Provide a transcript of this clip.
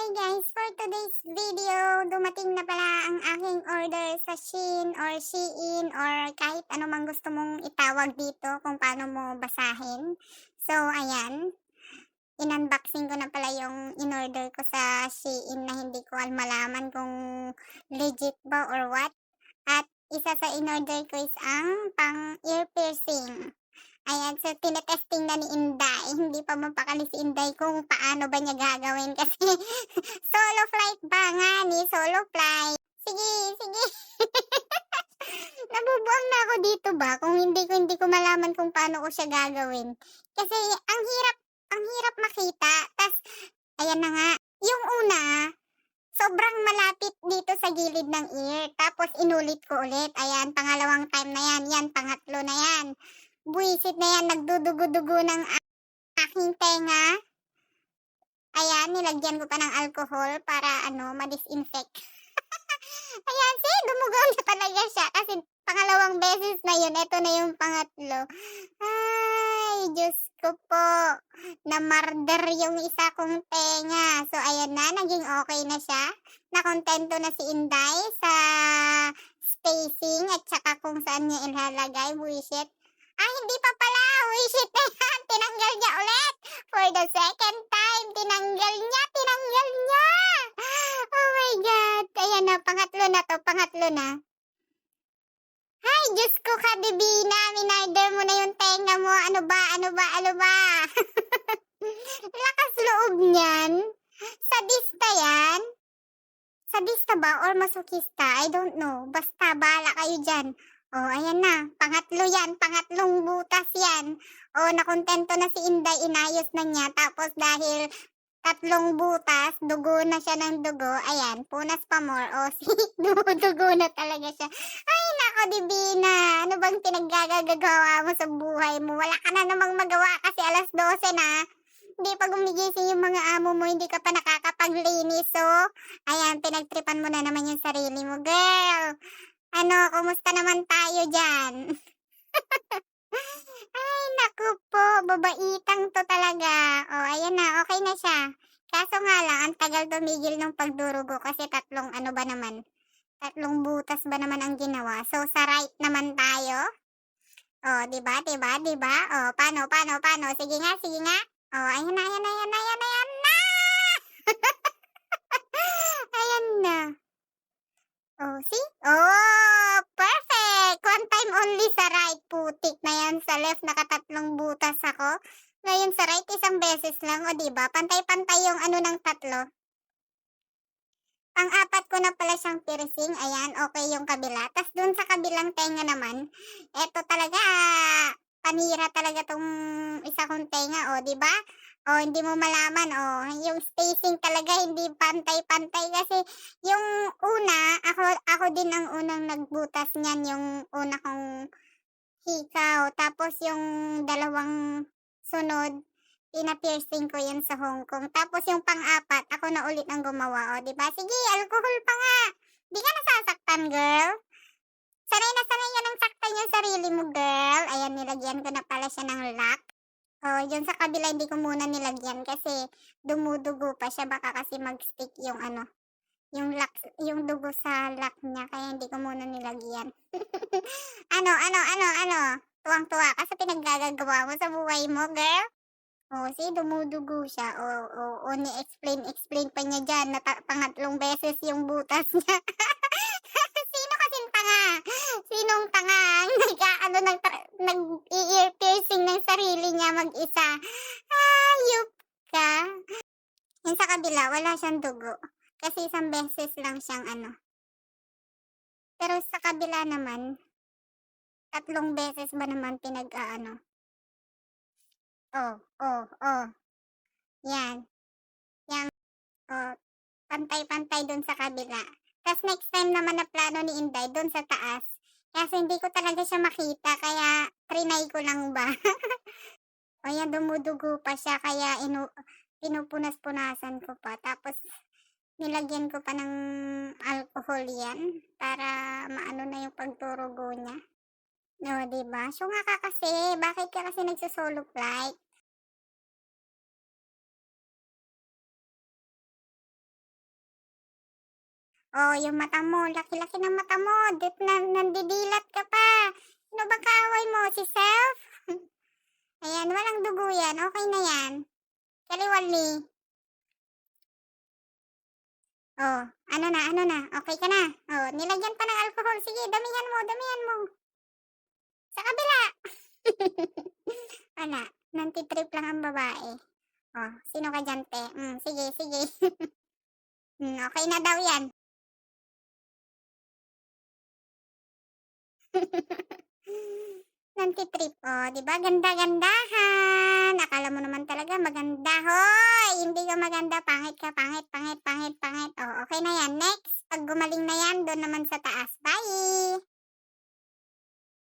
Hi guys! For today's video, dumating na pala ang aking order sa Shein or Shein or kahit ano mang gusto mong itawag dito kung paano mo basahin. So, ayan. In-unboxing ko na pala yung in-order ko sa Shein na hindi ko malaman kung legit ba or what. At isa sa in-order ko is ang pang ear piercing. Ayan, so tinetesting na ni Inday. Hindi pa mapakali si Inday kung paano ba niya gagawin kasi solo flight ba nga ni? Solo flight. Sige, sige. Nabubuang na ako dito ba kung hindi ko malaman kung paano ko siya gagawin. Kasi ang hirap makita. Tas ayan na nga. Yung una, sobrang malapit dito sa gilid ng ear. Tapos inulit ko ulit. Ayan, pangalawang time na yan. Yan, pangatlo na yan. Buwisit na yan, nagdudugo-dugo ng aking tenga. Ayan, nilagyan ko pa ng alcohol para ma-disinfect. Ayan, dumugaw na talaga siya kasi pangalawang beses na yun. Ito na yung pangatlo. Ay, Diyos ko po. Namarder yung isa kong tenga. So, ayan na, naging okay na siya. Nakontento na si Inday sa spacing at saka kung saan niya ilalagay. Buwisit. Hindi pa pala. Shit na yan. Tinanggal niya ulit. For the second time, tinanggal niya. Oh my God. Ayan na, pangatlo na to, pangatlo na. Ay, Diyos ko ka, Divina. Minarder mo na yung tenga mo. Ano ba? Lakas loob niyan. Sadista yan. Sadista ba or masokista? I don't know. Basta, bahala kayo dyan. Oh, ayan na. Pangatlo yan. Pangatlong butas yan. Oh, nakontento na si Inday. Inayos na niya. Tapos dahil tatlong butas, dugo na siya ng dugo. Ayan, punas pa more. Oh, dugo na talaga siya. Ay, nako, Divina. Ano bang pinaggagawa mo sa buhay mo? Wala ka na namang magawa kasi alas 12 na. Hindi pa gumigising yung mga amo mo, hindi ka pa nakakapaglinis. So, ayan, pinagtripan mo na naman yung sarili mo, girl. Kumusta naman tayo dyan? Ay, naku po, babaitang to talaga. Oh, ayan na, okay na siya. Kaso nga lang, ang tagal tumigil ng pagdurugo kasi tatlong butas ba naman ang ginawa. So, sa right naman tayo. Oh, diba? Oh, paano? Sige nga. Oh, ayan na. Ayan na. Oh, see? Oh, perfect! One time only sa right, putik na yan. Sa left, nakatatlong butas ako. Ngayon sa right, isang beses lang. O, diba? Pantay-pantay yung ng tatlo. Pang-apat ko na pala siyang piercing. Ayan, okay yung kabila. Tas dun sa kabilang tenga naman, eto talaga, panira talaga tong isa kong tenga. O, diba? O, hindi mo malaman. O, yung spacing talaga, hindi pantay-pantay. Kasi yung una, ako din ang unang nagbutas niyan. Yung una kong hikaw. Tapos yung dalawang sunod, pina-piercing ko yan sa Hong Kong. Tapos yung pang-apat, ako na ulit ang gumawa. O, diba? Sige, alcohol pa nga. Di ka nasasaktan, girl. Sanay na sanay yan ang saktan yung sarili mo, girl. Ayan, nilagyan ko na pala siya ng lock. O, yun sa kabila, hindi ko muna nilagyan kasi dumudugo pa siya. Baka kasi mag-stick yung yung lock, yung dugo sa lock niya. Kaya hindi ko muna nilagyan. Tuwang-tuwa ka sa pinaggagawa mo sa buhay mo, girl. Oh, dumudugo siya. Ni-explain pa niya dyan na pangatlong beses yung butas niya. Sino kasing tanga? Sinong tanga ang nag-ear piercing ng sarili niya mag-isa? Hayop ka. Yung sa kabila, wala siyang dugo. Kasi isang beses lang siyang Pero sa kabila naman, tatlong beses ba naman Oh. Yan. Oh, pantay-pantay dun sa kabila. Tas next time naman na plano ni Inday dun sa taas. Kasi hindi ko talaga siya makita, kaya trinay ko lang ba. O yan, dumudugo pa siya, kaya pinupunas-punasan ko pa. Tapos, nilagyan ko pa ng alcohol yan para maano na yung pagturugo niya. O, diba? So nga ka kasi, bakit ka kasi nagsosolo flight? Oh, yung mata mo, laki-laki ng mata mo. Dip na nandidilat ka pa. Sino bang kaaway mo? Si Self? Ayan, walang dugo yan. Okay na yan. Kaliwali. Oh, ano na? Okay ka na? Oh, nilagyan pa ng alcohol. Sige, damihan mo, damihan mo. Sa kabila. Wala, nantitrip lang ang babae. Oh, sino ka dyan, te? Sige, sige. Okay na daw yan. Nantitrip, oh, 'di ba? Ganda-gandahan. Akala mo naman talaga maganda, hoy! Hindi ka maganda, pangit ka, pangit, pangit, pangit, pangit. Oh, okay na yan. Next, pag gumaling na yan, doon naman sa taas. Bye!